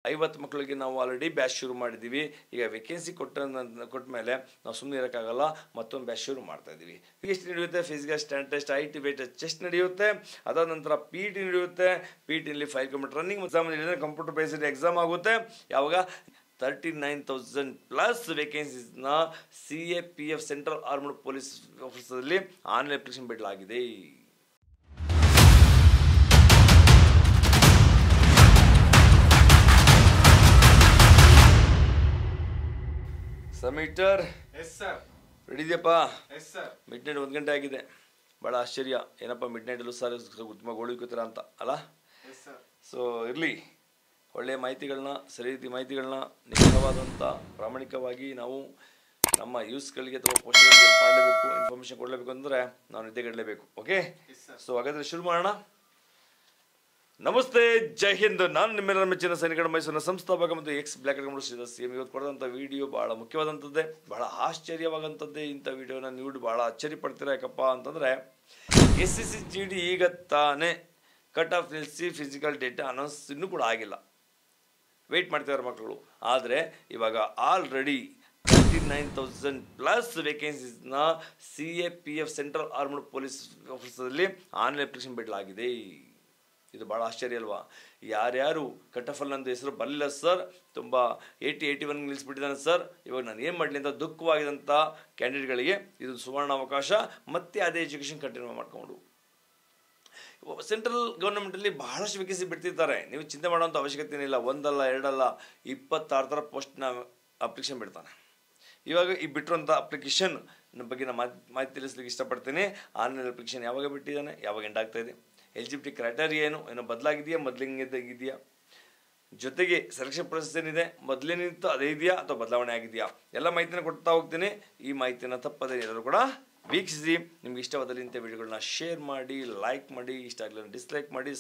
50 ಮಕ್ಕಳಿಗೆ ನಾವು already batch ಶುರು ಮಾಡಿದ್ದೀವಿ. ಈಗ ವೇಕೆನ್ಸಿ ಕೊಟ್ಟ ಮೇಲೆ ನಾವು ಸುಮ್ಮನೆ ಇರೋಕ್ಕಾಗಲ್ಲ, ಮತ್ತೊಂದು ಬ್ಯಾಚ್ ಶುರು ಮಾಡ್ತಾ ಇದ್ದೀವಿ. PhD ನಡೆಯುತ್ತೆ, physical stand test, IT weight chest ನಡೆಯುತ್ತೆ. ಅದಾದ ನಂತರ PET ನಡೆಯುತ್ತೆ. PETನಲ್ಲಿ 5 ಕಿಲೋಮೀಟರ್ ರನ್ನಿಂಗ್ ಎಕ್ಸಾಮ್ ನಡೆಯುತ್ತೆ. ಕಂಪ್ಯೂಟರ್ ಬೇಸ್ಡ್ ಎಕ್ಸಾಮ್ ಆಗುತ್ತೆ. ಯಾವಾಗ 39,000 ಪ್ಲಸ್ ವೇಕೆನ್ಸೀಸ್ನ CAPF ಸೆಂಟ್ರಲ್ ಆರ್ಮ್ಡ್ ಪೊಲೀಸ್ ಆಫೀಸಲ್ಲಿ ಆನ್ಲೈನ್ ಅಪ್ಲಿಕೇಶನ್ ಬಿಡಲಾಗಿದೆ. ಸಮೀಟರ್ ರೆಡಿ ಇದೆಯಪ್ಪ? ಮಿಡ್ ನೈಟ್ 1 ಗಂಟೆ ಆಗಿದೆ. ಭಾಳ ಆಶ್ಚರ್ಯ, ಏನಪ್ಪ ಮಿಡ್ ನೈಟಲ್ಲೂ ಸರ್ ತುಂಬ ಗೋಳಿಕೋತೀರ ಅಂತ ಅಲ್ಲ? ಸೊ ಇರಲಿ, ಒಳ್ಳೆಯ ಮಾಹಿತಿಗಳನ್ನ, ಸರಿ ರೀತಿ ಮಾಹಿತಿಗಳನ್ನ ನಿಖರವಾದಂಥ ಪ್ರಾಮಾಣಿಕವಾಗಿ ನಾವು ನಮ್ಮ ಯೂಸ್ಗಳಿಗೆ ಅಥವಾ ಪೋಸ್ಟ್ಗಳಿಗೆ ಹೆಲ್ಪ್ ಮಾಡಲೇಬೇಕು, ಇನ್ಫಾರ್ಮೇಷನ್ ಕೊಡಲೇಬೇಕು ಅಂದರೆ ನಾವು ನಿದ್ದೆಗೆಡಲೇಬೇಕು. ಓಕೆ, ಸೊ ಹಾಗಾದರೆ ಶುರು ಮಾಡೋಣ. ನಮಸ್ತೆ, ಜೈ ಹಿಂದ್. ನಾನು ನಿಮ್ಮೆಲ್ಲರ ಮೆಚ್ಚಿನ ಸೈನಿಕರ ಮೈಸೂರಿನ ಸಂಸ್ಥಾಪಕ ಮತ್ತು ಬ್ಲ್ಯಾಕ್ CM. ಇವತ್ತು ಕೊಡೋಂಥ ವಿಡಿಯೋ ಭಾಳ ಮುಖ್ಯವಾದಂಥದ್ದೇ, ಭಾಳ ಆಶ್ಚರ್ಯವಾದಂಥದ್ದೇ. ಇಂಥ ವಿಡಿಯೋನ ನೀವು ಭಾಳ ಅಚ್ಚರಿ ಪಡ್ತೀರಾ. ಯಾಕಪ್ಪ ಅಂತಂದರೆ SSC GD ಈಗ ತಾನೇ ಕಟ್ ಆಫ್ ನಿಲ್ಲಿಸಿ ಫಿಸಿಕಲ್ ಡೇಟಾ ಅನೌನ್ಸ್ ಇನ್ನೂ ಕೂಡ ಆಗಿಲ್ಲ. ವೆಯ್ಟ್ ಮಾಡ್ತಿದ್ದಾರೆ ಮಕ್ಕಳು. ಆದರೆ ಇವಾಗ ಆಲ್ರೆಡಿ 39,000 ಪ್ಲಸ್ ವೇಕೆನ್ಸೀಸ್ನ CAPF ಸೆಂಟ್ರಲ್ ಆರ್ಮ್ಡ್ ಪೊಲೀಸ್ ಆಫೀಸಲ್ಲಿ ಆನ್ಲೈನ್ ಅಪ್ಲಿಕೇಶನ್ ಬಿಡಲಾಗಿದೆ. ಇದು ಭಾಳ ಆಶ್ಚರ್ಯ ಅಲ್ವಾ? ಯಾರ್ಯಾರು ಕಟ್ ಆಫ್ ಅಲ್ಲಿ ನಂದು ಹೆಸರು ಬರಲಿಲ್ಲ ಸರ್, ತುಂಬ 81 ನಿಲ್ಲಿಸ್ಬಿಟ್ಟಿದ್ದಾನೆ ಸರ್, ಇವಾಗ ನಾನು ಏನು ಮಾಡಲಿ ಅಂತ ದುಃಖವಾಗಿದ್ದಂಥ ಕ್ಯಾಂಡಿಡೇಟ್ಗಳಿಗೆ ಇದು ಸುವರ್ಣ ಅವಕಾಶ. ಮತ್ತೆ ಅದೇ ಎಜುಕೇಷನ್ ಕಂಟಿನ್ಯೂ ಮಾಡಿಕೊಂಡು ಸೆಂಟ್ರಲ್ ಗೌರ್ಮೆಂಟಲ್ಲಿ ಬಹಳಷ್ಟು ವೇಕೆನ್ಸಿ ಬಿಡ್ತಿರ್ತಾರೆ. ನೀವು ಚಿಂತೆ ಮಾಡೋಂಥ ಅವಶ್ಯಕತೆ ಏನಿಲ್ಲ. ಒಂದಲ್ಲ ಎರಡಲ್ಲ 26 ಥರ ಪೋಸ್ಟ್ನ ಅಪ್ಲಿಕೇಶನ್ ಬಿಡ್ತಾನೆ. ಇವಾಗ ಈ ಬಿಟ್ಟಿರೋಂಥ ಅಪ್ಲಿಕೇಶನ್ ಬಗ್ಗೆ ನಾನು ಮಾಹಿತಿ ತಿಳಿಸ್ಲಿಕ್ಕೆ ಇಷ್ಟಪಡ್ತೀನಿ. ಆನ್ಲೈನ್ ಅಪ್ಲಿಕೇಶನ್ ಯಾವಾಗ ಬಿಟ್ಟಿದ್ದಾನೆ, ಯಾವಾಗ ಎಂಡ್ ಆಗ್ತಾ ಇದೆ, ಎಲಿಜಿಬಿಲಿಟಿ ಕ್ರೈಟೇರಿಯಾ ಏನೋ ಬದಲಾಗಿದೆಯಾ, ಮೊದಲಿಂಗಿದೆಯಾ, ಜೊತೆಗೆ ಸೆಲೆಕ್ಷನ್ ಪ್ರೊಸೆಸ್ ಏನಿದೆ, ಮೊದಲೇನಿತ್ತು ಅದೇ ಇದೆಯಾ ಅಥವಾ ಬದಲಾವಣೆ ಆಗಿದೆಯಾ, ಎಲ್ಲ ಮಾಹಿತಿನ ಕೊಡ್ತಾ ಹೋಗ್ತೀನಿ. ಈ ಮಾಹಿತಿನ ತಪ್ಪದೇ ಎಲ್ಲರೂ ಕೂಡ ವೀಕ್ಷಿಸಿ. ನಿಮ್ಗೆ ಇಷ್ಟವಾದಲ್ಲಿ ಇಂಥ ವಿಡಿಯೋಗಳನ್ನ ಶೇರ್ ಮಾಡಿ, ಲೈಕ್ ಮಾಡಿ, ಇಷ್ಟ ಆಗಲಿಲ್ಲ ಡಿಸ್ಲೈಕ್ ಮಾಡಿ,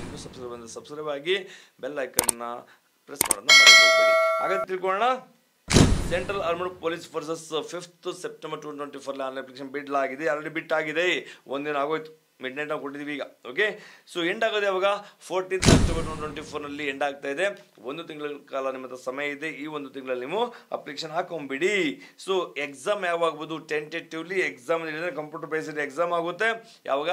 ಇನ್ನೂ ಸಬ್ಸ್ಕ್ರೈಬ್ ಆಗಿ ಬೆಲ್ ಐಕನ್ನ ಪ್ರೆಸ್ ಮಾಡೋದನ್ನ ಮರೆಯಬೇಡಿ. ಹಾಗಾದ್ರೆ ತಿಳ್ಕೊಳ್ಳೋಣ. Central armed police forces 5th September 2024 online application ಬಿಡಲಾಗಿದೆ. ಆಲ್ರೆಡಿ ಬಿಟ್ಟಾಗಿದೆ, ಒಂದಿನ ಆಗೋಯ್ತು. ಮಿಡ್ ನೈಟ್ ನಾವು ಕೊಟ್ಟಿದ್ದೀವಿ ಈಗ. ಓಕೆ, ಸೊ ಎಂಡ್ ಆಗೋದು ಯಾವಾಗ? 14th ಅಕ್ಟೋಬರ್ 2024 ಎಂಡ್ ಆಗ್ತಾ ಇದೆ. 1 ತಿಂಗಳ ಕಾಲ ನಿಮ್ಮ ಹತ್ರ ಸಮಯ ಇದೆ. ಈ 1 ತಿಂಗಳಲ್ಲಿ ನೀವು ಅಪ್ಲಿಕೇಶನ್ ಹಾಕೊಂಡ್ಬಿಡಿ. ಸೊ ಎಕ್ಸಾಮ್ ಯಾವಾಗ ಆಗ್ಬೋದು? Tentatively exam computer based exam ಆಗುತ್ತೆ. ಯಾವಾಗ?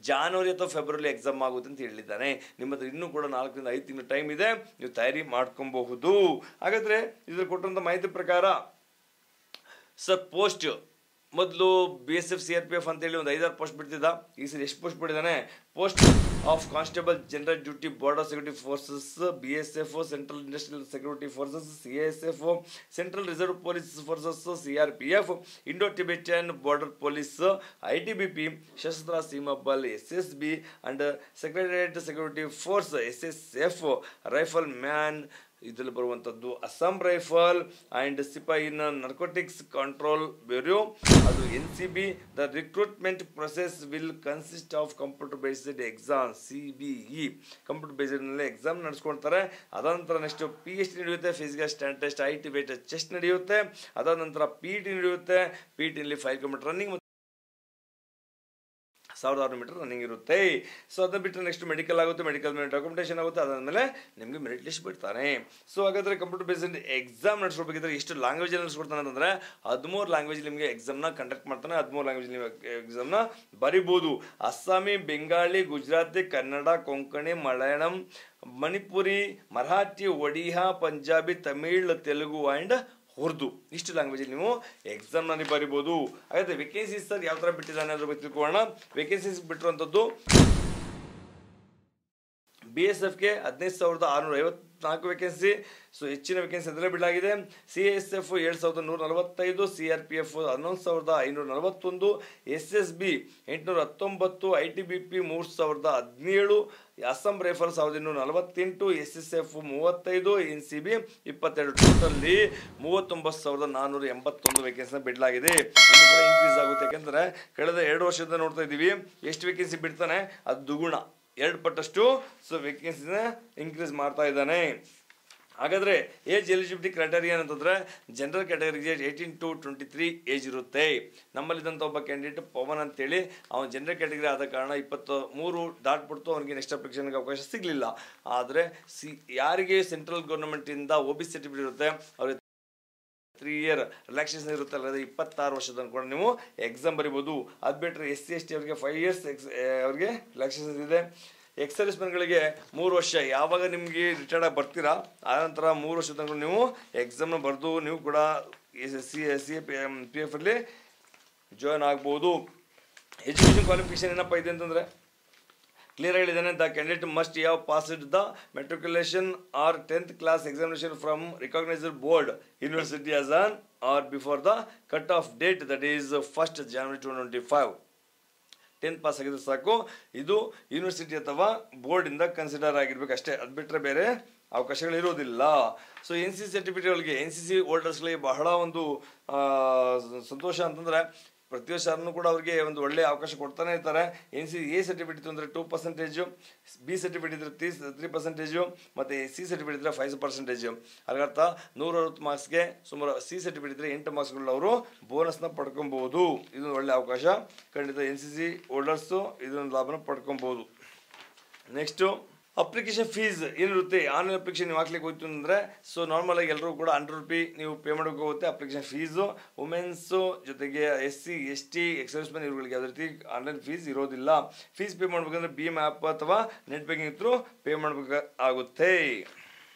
ಜಾನ್ವರಿ ಅಥವಾ ಫೆಬ್ರವರಿ ಎಕ್ಸಾಮ್ ಆಗುತ್ತೆ ಅಂತ ಹೇಳಿದ್ದಾನೆ. ನಿಮ್ಮ ಹತ್ರ ಇನ್ನೂ ಕೂಡ 4 ರಿಂದ 5 ತಿಂಗಳ ಟೈಮ್ ಇದೆ, ನೀವು ತಯಾರಿ ಮಾಡ್ಕೊಬಹುದು. ಹಾಗಾದ್ರೆ ಇದ್ರಲ್ಲಿ ಕೊಟ್ಟಂತ ಮಾಹಿತಿ ಪ್ರಕಾರ ಸರ್ ಪೋಸ್ಟ್ ಮೊದಲು BSF CRPF ಅಂತೇಳಿ ಒಂದು 5-6 ಪೋಸ್ಟ್ ಬಿಡ್ತಿದ್ದ. ಈ ಸರಿ ಎಷ್ಟು ಪೋಸ್ಟ್ ಬಿಟ್ಟಿದ್ದಾನೆ? Post of constable general duty, border security forces, BSF, central industrial security forces, CASF, central reserve police forces, CRPF, Indo Tibetan border police, ITBP, Sashastra Seema Bal SSB and secretariat security force SSF, rifleman ಇದರಲ್ಲಿ ಬರುವಂಥದ್ದು Assam rifle and ಸಿಪಾಯಿ in narcotics control bureau, ಅದು NCB. The recruitment process will consist of computer based exam, CBE. Computer ಬೇಸ್ಡ್ನಲ್ಲಿ exam ನಡೆಸ್ಕೊಳ್ತಾರೆ. ಅದಾದ ನಂತರ next PhD ನಡೆಯುತ್ತೆ, physical stand test, IT weight chest ನಡೆಯುತ್ತೆ. ಅದಾದ ನಂತರ PET ನಡೆಯುತ್ತೆ. PETನಲ್ಲಿ 5 ಕಿಲೋಮೀಟರ್ ರನ್ನಿಂಗ್ 1600 ಮೀಟರ್ ರನ್ನಿಂಗ್ ಇರುತ್ತೆ. ಸೊ ಅದನ್ನ ಬಿಟ್ಟರೆ ನೆಕ್ಸ್ಟ್ ಮೆಡಿಕಲ್ ಆಗುತ್ತೆ, ಮೆಡಿಕಲ್ ಮೇಲೆ ಡಾಕ್ಯುಮೆಂಟೇಷನ್ ಆಗುತ್ತೆ. ಅದಾದಮೇಲೆ ನಿಮಗೆ ಮೆರಿಟ್ ಲಿಸ್ಟ್ ಬಿಡ್ತಾನೆ. ಸೊ ಹಾಗಾದರೆ ಕಂಪ್ಯೂಟರ್ ಬೇಸ್ಡ್ ಎಕ್ಸಾಮ್ ನಡೆಸ್ಕೊಳ್ಬೇಕಿದ್ರೆ ಎಷ್ಟು ಲ್ಯಾಂಗ್ವೇಜಲ್ಲಿ ನಡೆಸ್ಕೊಡ್ತಾನೆ ಅಂತಂದರೆ 13 ಲ್ಯಾಂಗ್ವೇಜ್ ನಿಮಗೆ ಎಕ್ಸಾಮ್ನ ಕಂಡಕ್ಟ್ ಮಾಡ್ತಾನೆ. 13 ಲ್ಯಾಂಗ್ವೇಜ್ ನೀವು ಎಕ್ಸಾಮ್ನ ಬರಿಬೋದು. ಅಸ್ಸಾಮಿ, ಬೆಂಗಾಳಿ, ಗುಜರಾತಿ, ಕನ್ನಡ, ಕೊಂಕಣಿ, ಮಲಯಾಳಂ, ಮಣಿಪುರಿ, ಮರಾಠಿ, ಒಡಿಯಾ, ಪಂಜಾಬಿ, ತಮಿಳ್, ತೆಲುಗು ಆ್ಯಂಡ್ ಉರ್ದು. ಇಷ್ಟು ಲ್ಯಾಂಗ್ವೇಜಲ್ಲಿ ನೀವು ಎಕ್ಸಾಮ್ನಲ್ಲಿ ಬರಿಬೋದು. ಹಾಗಾದರೆ ವೇಕೆನ್ಸೀಸ್ ಸರ್ ಯಾವ ಥರ ಬಿಟ್ಟಿದ್ದಾನೆ ಅದ್ರ ಬಗ್ಗೆ ತಿಳ್ಕೊಳ್ಳೋಣ. ವೇಕೆನ್ಸೀಸ್ ಬಿಟ್ಟಿರುವಂಥದ್ದು BSFಗೆ 15,654 ವೇಕೆನ್ಸಿ. ಸೊ ಹೆಚ್ಚಿನ ವೇಕೆನ್ಸಿ ಅದರಲ್ಲೇ ಬಿಡಲಾಗಿದೆ. CASF 7,145, CRPF 11,541, SSB 819, ITBP 3,017, Assam rifle 1,248, SSF 35, NCB 22. ಟೋಟಲ್ಲಿ 39,481 ವೇಕೆನ್ಸಿನ ಬಿಡಲಾಗಿದೆ. ಇನ್ನು ಕೂಡ ಇನ್ಕ್ರೀಸ್ ಆಗುತ್ತೆ. ಯಾಕೆಂದರೆ ಕಳೆದ 2 ವರ್ಷದಿಂದ ನೋಡ್ತಾ ಇದ್ದೀವಿ ಎಷ್ಟು ವೇಕೆನ್ಸಿ ಬಿಡ್ತಾನೆ, ಅದು ದುಗುಣ 2 ಪಟ್ಟಷ್ಟು. ಸೊ ವೇಕೆನ್ಸಿನ ಇನ್ಕ್ರೀಸ್ ಮಾಡ್ತಾ ಇದ್ದಾನೆ. ಹಾಗಾದರೆ ಏಜ್ ಎಲಿಜಿಬಿಲಿಟಿ ಕ್ರೈಟೇರಿಯಾ ಅಂತಂದರೆ ಜನರಲ್ ಕ್ಯಾಟಗರಿಗೆ 18 to 23 ಏಜ್ ಇರುತ್ತೆ. ನಮ್ಮಲ್ಲಿದ್ದಂಥ ಒಬ್ಬ ಕ್ಯಾಂಡಿಡೇಟ್ ಪವನ್ ಅಂತೇಳಿ ಅವನ ಜನರಲ್ ಕ್ಯಾಟಗರಿ ಆದ ಕಾರಣ 23 ದಾಟ್ಬಿಡ್ತು, ಅವನಿಗೆ ನೆಕ್ಸ್ಟ್ ಅಪ್ಲಿಕೇಶನ್ಗೆ ಅವಕಾಶ ಸಿಗಲಿಲ್ಲ. ಆದರೆ ಯಾರಿಗೆ ಸೆಂಟ್ರಲ್ ಗೌರ್ಮೆಂಟಿಂದ OBC ಸರ್ಟಿಫಿಕೇಟ್ ಇರುತ್ತೆ ಅವ್ರಿಗೆ 3 year ರಿಲ್ಯಾಕ್ಸೇಷನ್ ಇರುತ್ತೆ, ಅಲ್ಲದೆ 26 ವರ್ಷದ ತನಕ ಕೂಡ ನೀವು ಎಕ್ಸಾಮ್ ಬರಿಬೋದು. ಅದು ಬಿಟ್ಟರೆ SC/ST ಅವರಿಗೆ 5 years ಅವ್ರಿಗೆ ರಿಲ್ಯಾಕ್ಸೇಷನ್ ಇದೆ. ಎಕ್ಸ್-ಸರ್ವಿಸ್ಮೆನ್ಗಳಿಗೆ 3 ವರ್ಷ, ಯಾವಾಗ ನಿಮಗೆ ರಿಟೈರ್ಡ್ ಆಗಿ ಬರ್ತೀರಾ ಆನಂತರ 3 ವರ್ಷದ ತನಕ ನೀವು ಎಕ್ಸಾಮ್ನ ಬರೆದು ನೀವು ಕೂಡ CA PF ಅಲ್ಲಿ ಜಾಯ್ನ್ ಆಗ್ಬೋದು. ಎಜುಕೇಷನ್ ಕ್ವಾಲಿಫಿಕೇಶನ್ ಏನಪ್ಪ ಇದೆ ಅಂತಂದರೆ ಕ್ಲಿಯರ್ ಹೇಳಿದ್ದಾನೆ. The candidate must have passed the matriculation or 10th class examination from recognized board university as on or before the cut off date, that is 1st January 2025. 10th pass ಆಗಿದ್ರೆ ಸಾಕು. ಇದು university ಅಥವಾ ಬೋರ್ಡಿಂದ consider ಆಗಿರ್ಬೇಕು ಅಷ್ಟೇ, ಅದು ಬಿಟ್ಟರೆ ಬೇರೆ ಅವಕಾಶಗಳಿರೋದಿಲ್ಲ. So NCC ಸರ್ಟಿಫಿಕೇಟ್ಗಳಿಗೆ NCC ಹೋಲ್ಡರ್ಸ್ಗಳಿಗೆ ಬಹಳ ಒಂದು ಸಂತೋಷ ಅಂತಂದರೆ ಪ್ರತಿ ವರ್ಷನೂ ಕೂಡ ಅವರಿಗೆ ಒಂದು ಒಳ್ಳೆಯ ಅವಕಾಶ ಕೊಡ್ತಾನೆ ಇರ್ತಾರೆ. A ಸರ್ಟಿಫಿಕೇಟ್ ಇತ್ತು ಅಂದರೆ 2%, B ಸರ್ಟಿಫಿಕೇಟ್ ಇದ್ದರೆ 3%, ಮತ್ತು C ಸರ್ಟಿಫಿಕೇಟ್ ಇದ್ದರೆ 5%. ಅದರರ್ಥ 160 ಮಾರ್ಕ್ಸ್ಗೆ ಸುಮಾರು C ಸರ್ಟಿಫಿಕೇಟ್ ಇದ್ದರೆ 8 ಮಾರ್ಕ್ಸ್ಗಳು ಅವರು ಬೋನಸ್ನ ಪಡ್ಕೊಬೋದು. ಇದೊಂದು ಒಳ್ಳೆಯ ಅವಕಾಶ, ಖಂಡಿತ NCC ಹೋಲ್ಡರ್ಸು ಇದೊಂದು ಲಾಭನ ಪಡ್ಕೊಬೋದು. ನೆಕ್ಸ್ಟು ಅಪ್ಲಿಕೇಶನ್ ಫೀಸ್ ಏನಿರುತ್ತೆ. ಆನ್ಲೈನ್ ಅಪ್ಲಿಕೇಶನ್ ನೀವು ಹಾಕ್ಲಿಕ್ಕೆ ಹೋಯ್ತು ಅಂದರೆ ಸೊ ನಾರ್ಮಲ್ ಆಗಿ ಎಲ್ಲರೂ ಕೂಡ 100 ರೂಪಾಯಿ ನೀವು ಪೇ ಮಾಡೋಕೆ ಹೋಗುತ್ತೆ ಅಪ್ಲಿಕೇಶನ್ ಫೀಸು. ವುಮೆನ್ಸು ಜೊತೆಗೆ SC/ST ಎಕ್ಸ್-ಸರ್ವಿಸ್ಮೆನ್ ಇವುಗಳಿಗೆ ಯಾವುದೇ ರೀತಿ ಆನ್ಲೈನ್ ಫೀಸ್ ಇರೋದಿಲ್ಲ. ಫೀಸ್ ಪೇ ಮಾಡ್ಬೇಕಂದ್ರೆ BM ಆ್ಯಪ್ ಅಥವಾ ನೆಟ್ ಬ್ಯಾಂಕಿಂಗ್ ಥ್ರೂ ಪೇ ಮಾಡಬೇಕಾಗುತ್ತೆ.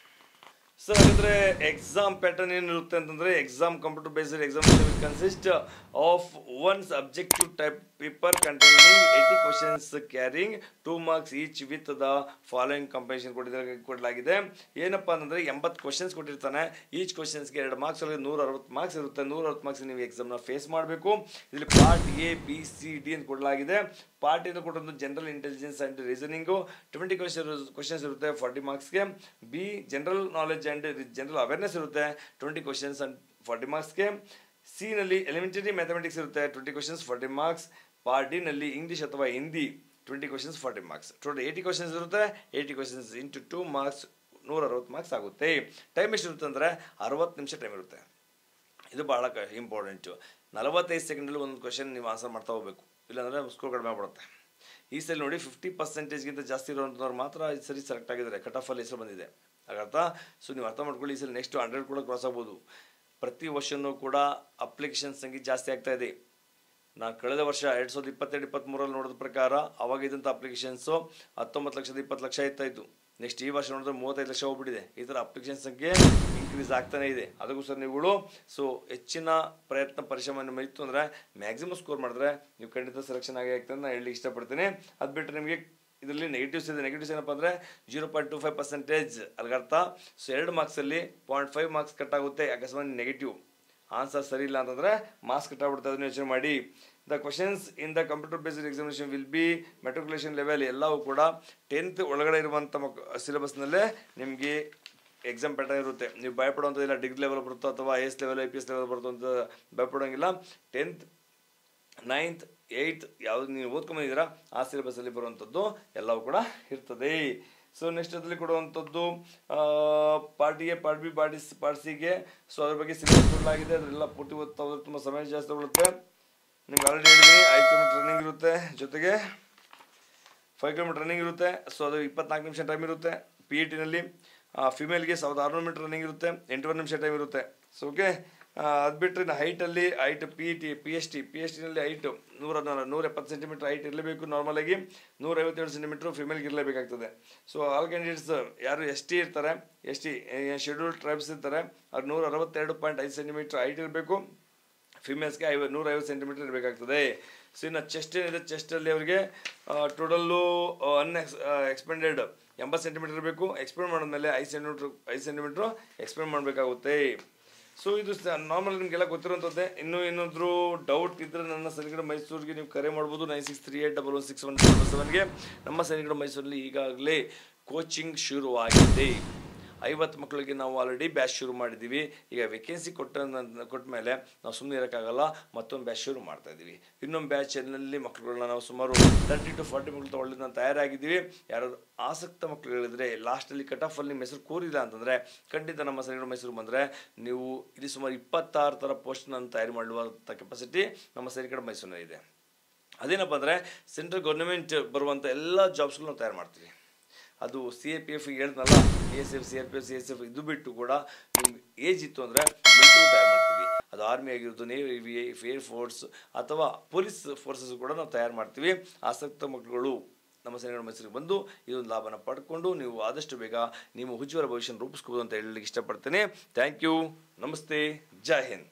ಸರ್ ಹಾಗಾದರೆ ಎಕ್ಸಾಮ್ ಪ್ಯಾಟರ್ನ್ ಏನಿರುತ್ತೆ ಅಂತಂದರೆ exam computer based examination will consist of one subjective type paper containing 80 questions carrying 2 marks each with the following composition ಕೊಡಲಾಗಿದೆ. ಏನಪ್ಪ ಅಂತಂದರೆ 80 questions ಕೊಟ್ಟಿರ್ತಾನೆ. ಈಚ್ ಕ್ವಶನ್ಸ್ಗೆ 2 marks ಅಲ್ಲಿ 160 ಮಾರ್ಕ್ಸ್ ಇರುತ್ತೆ. 160 ಮಾರ್ಕ್ಸ್ ನೀವು ಎಕ್ಸಾಮ್ನ ಫೇಸ್ ಮಾಡಬೇಕು. ಇದರಲ್ಲಿ part A B C D ಅಂತ ಕೊಡಲಾಗಿದೆ. ಪಾರ್ಟ್ ಇಂದ ಕೊಟ್ಟಂತ general intelligence and reasoning 20 questions ಇರುತ್ತೆ 40 ಮಾರ್ಕ್ಸ್ಗೆ. B general knowledge and general awareness ಇರುತ್ತೆ 20 questions and 40 ಮಾರ್ಕ್ಸ್ಗೆ. C ನಲ್ಲಿ ಎಲಿಮೆಂಟರಿ ಮ್ಯಾಥಮೆಟಿಕ್ಸ್ ಇರುತ್ತೆ 20 questions 40 ಮಾರ್ಕ್ಸ್. ಪಾರ್ಟ್ ಡಿ ನಲ್ಲಿ ಇಂಗ್ಲೀಷ್ ಅಥವಾ Hindi 20 questions 40 marks. Total 80 questions ಇರುತ್ತೆ. 80 questions ಇಂಟು 2 marks 160 ಮಾರ್ಕ್ಸ್ ಆಗುತ್ತೆ. ಟೈಮ್ ಎಷ್ಟು ಇರುತ್ತೆ ಅಂದರೆ 60 ನಿಮಿಷ ಟೈಮ್ ಇರುತ್ತೆ. ಇದು ಭಾಳ ಇಂಪಾರ್ಟೆಂಟು. 45 ಸೆಕೆಂಡಲ್ಲಿ ಒಂದು ಕ್ವಶನ್ ನೀವು ಆನ್ಸರ್ ಮಾಡ್ತಾ ಹೋಗಬೇಕು, ಇಲ್ಲಾಂದರೆ ಸ್ಕೋರ್ ಕಡಿಮೆ ಆಗ್ಬಿಡುತ್ತೆ. ಈ ಸಲ ನೋಡಿ 50%ಗಿಂತ ಜಾಸ್ತಿ ಇರೋಂಥವ್ರು ಮಾತ್ರ ಈ ಸರಿ ಸೆಲೆಕ್ಟ್ ಆಗಿದ್ದಾರೆ. ಕಟ್ ಆಫಲ್ಲಿ ಹೆಸರು ಬಂದಿದೆ. ಹಾಗರ್ಥ ಸೊ ನೀವು ಅರ್ಥ ಮಾಡ್ಕೊಳ್ಳಿ. ಈ ಸಲ ನೆಕ್ಸ್ಟ್ 100 ಕೂಡ ಕ್ರಾಸ್ ಆಗ್ಬೋದು. ಪ್ರತಿ ವರ್ಷವೂ ಕೂಡ ಅಪ್ಲಿಕೇಶನ್ ಸಂಖ್ಯೆ ಜಾಸ್ತಿ ಆಗ್ತಾ ಇದೆ. ನಾನು ಕಳೆದ ವರ್ಷ 2022-23 ನೋಡಿದ ಪ್ರಕಾರ ಅವಾಗ ಇದ್ದಂಥ ಅಪ್ಲಿಕೇಶನ್ಸು 19 ಲಕ್ಷದ 20 ಲಕ್ಷ ಇತ್ತು. ನೆಕ್ಸ್ಟ್ ಈ ವರ್ಷ ನೋಡಿದ್ರೆ 35 ಲಕ್ಷ ಹೋಗ್ಬಿಟ್ಟಿದೆ. ಈ ಥರ ಅಪ್ಲಿಕೇಶನ್ ಸಂಖ್ಯೆ ಇನ್ಕ್ರೀಸ್ ಆಗ್ತಾನೆ ಇದೆ. ಅದಕ್ಕೋಸ್ಕರ ನೀವುಗಳು ಸೊ ಹೆಚ್ಚಿನ ಪ್ರಯತ್ನ ಪರಿಶ್ರಮ ಇತ್ತು ಅಂದರೆ ಮ್ಯಾಕ್ಸಿಮಮ್ ಸ್ಕೋರ್ ಮಾಡಿದ್ರೆ ನೀವು ಖಂಡಿತ ಸೆಲೆಕ್ಷನ್ ಆಗಿ ಆಗ್ತದೆ ನಾನು ಹೇಳಲಿಕ್ಕೆ ಇಷ್ಟಪಡ್ತೀನಿ. ಅದು ಬಿಟ್ಟರೆ ನಿಮಗೆ ಇದರಲ್ಲಿ ನೆಗೆಟಿವ್ಸ್ ಇದೆ. ನೆಗೆಟಿವ್ಸ್ ಏನಪ್ಪ ಅಂದರೆ 0.25% ಅಲ್ಗರ್ಥ. ಸೊ 2 ಮಾರ್ಕ್ಸಲ್ಲಿ 0.5 ಮಾರ್ಕ್ಸ್ ಕಟ್ ಆಗುತ್ತೆ. ಅಕಸ್ಮಾತ್ ನೆಗೆಟಿವ್ ಆನ್ಸರ್ ಸರಿ ಇಲ್ಲ ಅಂತಂದರೆ ಮಾರ್ಕ್ಸ್ ಕಟ್ ಆಗ್ಬಿಡುತ್ತೆ. ಅದನ್ನು ಯೋಚನೆ ಮಾಡಿ. The questions in the computer based examination will be matriculation level ಎಲ್ಲವೂ ಕೂಡ 10th ಒಳಗಡೆ ಇರುವಂಥ ಸಿಲೆಬಸ್ನಲ್ಲೇ ನಿಮಗೆ ಎಕ್ಸಾಮ್ ಪ್ಯಾಟರ್ನ್ ಇರುತ್ತೆ. ನೀವು ಭಯಪಡುವಂಥದ್ದಿಲ್ಲ ಡಿಗ್ರಿ ಲೆವೆಲ್ ಬರುತ್ತೋ ಅಥವಾ IAS ಲೆವೆಲ್ IPS ಲೆವೆಲ್ ಬರುತ್ತೋ ಅಂತ ಭಯಪಡೋಂಗಿಲ್ಲ. 10th 9th 8th ಯಾವುದು ನೀವು ಓದ್ಕೊಂಬಂದಿದ್ದೀರಾ ಆ ಸಿಲೆಬಸ್ಸಲ್ಲಿ ಬರುವಂಥದ್ದು ಎಲ್ಲವೂ ಕೂಡ ಇರ್ತದೆ. ಸೊ ನೆಕ್ಸ್ಟ್ ಅದರಲ್ಲಿ ಕೊಡುವಂಥದ್ದು part A part B part ಸಿಗೆ ಸೊ ಅದ್ರ ಬಗ್ಗೆ ಸಿಲೆಬಸ್ ಕೊಡಲಾಗಿದೆ. ಅದರೆಲ್ಲ ಪೂರ್ತಿ ಓದ್ತಾ ಹೋದ್ರೆ ತುಂಬ ಸಮಯ ಜಾಸ್ತಿ ತಗೊಳುತ್ತೆ. ನಿಮ್ಗೆ ಆಲ್ರೆಡಿ ಹೇಳಿದ್ದೀನಿ 5 ಕಿಲೋಮೀಟರ್ ರನ್ನಿಂಗ್ ಇರುತ್ತೆ, ಜೊತೆಗೆ 5 ಕಿಲೋಮೀಟರ್ ರನ್ನಿಂಗ್ ಇರುತ್ತೆ. ಸೊ ಅದು 24 ನಿಮಿಷ ಟೈಮ್ ಇರುತ್ತೆ. PET-ನಲ್ಲಿ ಫಿಮೇಲ್ಗೆ 1600 ಮೀಟರ್ ರನ್ನಿಂಗ್ ಇರುತ್ತೆ, 8 ನಿಮಿಷ ಟೈಮ್ ಇರುತ್ತೆ. So okay. ಅದು ಬಿಟ್ಟರೆ ಹೈಟಲ್ಲಿ ಹೈಟ್ PST-ನಲ್ಲಿ ಹೈಟ್ 170 ಸೆಂಟಿಮೀಟರ್ ಹೈಟ್ ಇರಲೇಬೇಕು. ನಾರ್ಮಲಾಗಿ 157 ಸೆಂಟಿಮೀಟ್ರ್ ಫಿಮೇಲ್ಗೆ ಇರಲೇಬೇಕಾಗ್ತದೆ. ಸೊ ಆಲ್ ಕ್ಯಾಂಡಿಡೇಟ್ಸ್ ಯಾರು ST ಇರ್ತಾರೆ, ST ಶೆಡ್ಯೂಲ್ಡ್ ಟ್ರೈಬ್ಸ್ ಇರ್ತಾರೆ, ಅವ್ರು 162.5 ಸೆಂಟಿಮೀಟ್ರ್ ಹೈಟ್ ಇರಬೇಕು. ಫಿಮೇಲ್ಸ್ಗೆ 150 ಸೆಂಟಿಮೀಟರ್ ಇರಬೇಕಾಗ್ತದೆ. ಸೊ ಇನ್ನು ಚೆಸ್ಟ್ ಏನಿದೆ, ಚೆಸ್ಟಲ್ಲಿ ಅವರಿಗೆ ಟೋಟಲ್ಲು ಎಕ್ಸ್ಪೆಂಡೆಡ್ 80 ಸೆಂಟಿಮೀಟರ್ ಇರಬೇಕು. ಎಕ್ಸ್ಪೆಂಡ್ ಮಾಡಿದ್ಮೇಲೆ 5 ಸೆಂಟಿಮೀಟ್ರು ಎಕ್ಸ್ಪೆಂಡ್ ಮಾಡಬೇಕಾಗುತ್ತೆ. ಸೊ ಇದು ನಾರ್ಮಲ್ ನಿಮಗೆಲ್ಲ ಗೊತ್ತಿರೋಂಥದ್ದೇ. ಇನ್ನೂ ಏನಾದರೂ ಡೌಟ್ ಇದ್ದರೆ ನನ್ನ ಸೈನಿಕರ ಮೈಸೂರಿಗೆ ನೀವು ಕರೆ ಮಾಡ್ಬೋದು 9638116177ಗೆ. ನಮ್ಮ ಸೈನಿಕರ ಮೈಸೂರಲ್ಲಿ ಈಗಾಗಲೇ ಕೋಚಿಂಗ್ ಶುರುವಾಗಿದೆ. 50 ಮಕ್ಕಳಿಗೆ ನಾವು ಆಲ್ರೆಡಿ ಬ್ಯಾಚ್ ಶುರು ಮಾಡಿದ್ದೀವಿ. ಈಗ ವೇಕೆನ್ಸಿ ಕೊಟ್ಟ ಮೇಲೆ ನಾವು ಸುಮ್ಮನೆ ಇರೋಕ್ಕಾಗಲ್ಲ, ಮತ್ತೊಂದು ಬ್ಯಾಚ್ ಶುರು ಮಾಡ್ತಾ ಇದ್ದೀವಿ. ಇನ್ನೊಂದು ಬ್ಯಾಚಲ್ಲಿ ಮಕ್ಕಳುಗಳನ್ನ ನಾವು ಸುಮಾರು 30 to 40 ಮಕ್ಕಳು ತಗೊಳ್ಳಿ ನಾವು ತಯಾರಾಗಿದ್ದೀವಿ. ಯಾರಾದರೂ ಆಸಕ್ತ ಮಕ್ಕಳುಗಳಿದ್ರೆ ಲಾಸ್ಟಲ್ಲಿ ಕಟ್ ಆಫಲ್ಲಿ ನಿಮ್ಮ ಹೆಸರು ಕೂರಿಲ್ಲ ಅಂತಂದರೆ ಖಂಡಿತ ನಮ್ಮ ಸೈನಿಕರು ಮೈಸೂರು ಬಂದರೆ ನೀವು ಇಲ್ಲಿ ಸುಮಾರು 26 ಥರ ಪೋಸ್ಟ್ನ ತಯಾರು ಮಾಡುವಂಥ ಕೆಪಾಸಿಟಿ ನಮ್ಮ ಸೈನಿಕರ ಮೈಸೂರಿನಲ್ಲಿ ಇದೆ. ಅದೇನಪ್ಪ ಅಂದರೆ ಸೆಂಟ್ರಲ್ ಗೌರ್ಮೆಂಟ್ ಬರುವಂಥ ಎಲ್ಲ ಜಾಬ್ಸ್ಗಳು ನಾವು ತಯಾರು ಮಾಡ್ತೀವಿ. ಅದು CAPF ಹೇಳಿದ್ನಲ್ಲ, ASF CRPF CSF ಇದು ಬಿಟ್ಟು ಕೂಡ ನಿಮ್ಗೆ ಏಜ್ ಇತ್ತು ಅಂದರೆ ಮಿಲಿಟರಿ ತಯಾರು ಮಾಡ್ತೀವಿ. ಅದು ಆರ್ಮಿ ಆಗಿರ್ಬೋದು, ನೇವಿ, ಏರ್ ಫೋರ್ಸ್ ಅಥವಾ ಪೊಲೀಸ್ ಫೋರ್ಸಸ್ ಕೂಡ ನಾವು ತಯಾರು ಮಾಡ್ತೀವಿ. ಆಸಕ್ತ ಮಕ್ಕಳುಗಳು ನಮ್ಮ ಸೈನಿಕರ ಮೈಸೂರಿಗೆ ಬಂದು ಇದೊಂದು ಲಾಭನ ಪಡ್ಕೊಂಡು ನೀವು ಆದಷ್ಟು ಬೇಗ ನಿಮ್ಮ ಉಜ್ವಲ ಭವಿಷ್ಯ ರೂಪಿಸ್ಕೋಬೋದು ಅಂತ ಹೇಳಲಿಕ್ಕೆ ಇಷ್ಟಪಡ್ತೇನೆ. Thank you. ನಮಸ್ತೆ. ಜೈ ಹಿಂದ್.